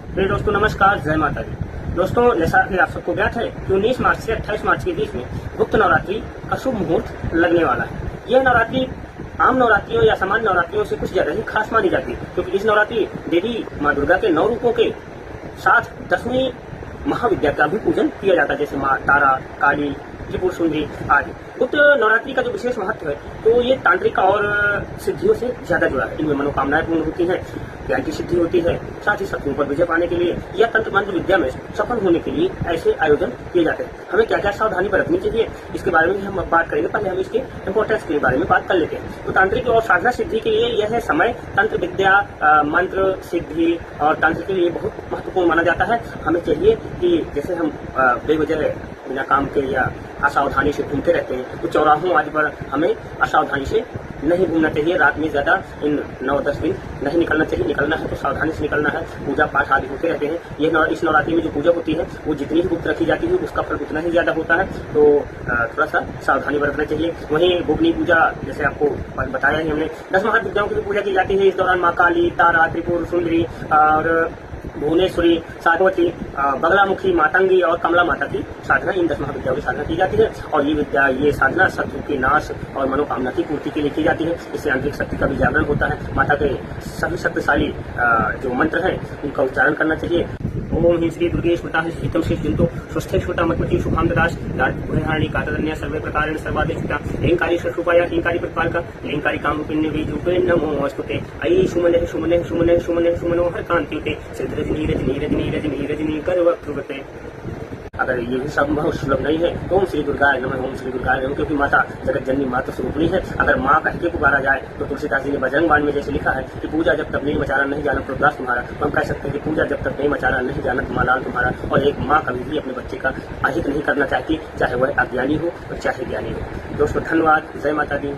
प्रिय दोस्तों नमस्कार, जय माता दी। दोस्तों जैसा कि आप सबको ज्ञात है कि 19 मार्च से 28 मार्च के बीच में गुप्त नवरात्रि का शुभ मुहूर्त लगने वाला है। यह नवरात्रि आम नवरात्रियों या सामान्य नवरात्रियों से कुछ ज्यादा ही खास मानी जाती है, क्योंकि इस नवरात्रि देवी माँ दुर्गा के 9 रूपों के साथ 10वीं महाविद्या का भी पूजन किया जाता है, जैसे माँ तारा, काली, त्रिपुर सुंदरी आदि। गुप्त नवरात्रि का जो विशेष महत्व है तो ये तांत्रिक और सिद्धियों से ज्यादा जुड़ा है। इनमें मनोकामनाएं पूर्ण होती हैं, ज्ञान की सिद्धि होती है, साथ ही शत्रुओं पर विजय पाने के लिए या तंत्र मंत्र विद्या में सफल होने के लिए ऐसे आयोजन किए जाते हैं। हमें क्या क्या सावधानी बरतनी चाहिए इसके बारे में हम बात करेंगे। पहले हम इसके इम्पोर्टेंस के बारे में बात कर लेते हैं। तो तांत्रिक और साधना सिद्धि के लिए यह है समय तंत्र विद्या, मंत्र सिद्धि और तंत्र के लिए बहुत महत्वपूर्ण माना जाता है। हमें चाहिए कि जैसे हम बेवजह बिना काम के या असावधानी से घूमते रहते हैं तो चौराहों आदि पर हमें असावधानी से नहीं घूमना चाहिए। रात में ज्यादा इन 9-10 दिन नहीं निकलना चाहिए। निकलना है तो सावधानी से निकलना है। पूजा पाठ आदि होते रहते हैं। इस नवरात्रि में जो पूजा होती है वो जितनी ही गुप्त रखी जाती है उसका फल उतना ही ज्यादा होता है, तो थोड़ा सा सावधानी बरतना चाहिए। वहीं गोपनीय पूजा जैसे आपको बताया ही हमने, 10 महाविद्याओं की भी पूजा की जाती है। इस दौरान माँ काली, तारा, त्रिपुर सुंदरी और भुवनेश्वरी, साधवती, बगलामुखी, मातंगी और कमला माता की साधना, इन 10 महाविद्याओं की साधना की जाती है। और ये विद्या, ये साधना शत्रु के नाश और मनोकामना की पूर्ति के लिए की जाती है। इससे आंतरिक शक्ति का भी जागरण होता है। माता के सभी शक्तिशाली जो मंत्र हैं उनका उच्चारण करना चाहिए। ओम ह्रीं श्री दुर्गे स्मृता हितम शेष जंतु स्वस्थे स्फुटा मतमति शुभाम ददाश दारिणी कातरण्य सर्वे प्रकारेण सर्वादेशिता लेंकारी शत्रुपाया हिंकारी प्रतिपालका लेंकारी कामरूपिण्य बीजरूपे नमो अस्तुते अयि सुमने सुमने सुमने सुमने सुमनो हर कांतियुते सिद्धरजनी रजनी रजनी रजनी रजनी करवक्तृवते। अगर ये भी संभव सुलभ नहीं है तो ओम श्री दुर्गाय नमः, ओम श्री दुर्गाय नमः, क्योंकि माता जगत जननी माता स्वरूपणी है। अगर माँ कह के पुकारा जाए तो तुलसीदास जी ने बजरंग बाण में जैसे लिखा है कि पूजा जब तक नहीं मचाना नहीं जाना प्रभुदास तुम्हारा, तो हम कह सकते हैं कि पूजा जब तक नहीं मचाना नहीं जाना मालाल तुम्हारा। और एक माँ कभी भी अपने बच्चे का अहित नहीं करना चाहती, चाहे वह अज्ञानी हो और चाहे ज्ञानी हो। दोस्तों धन्यवाद, जय माता दी।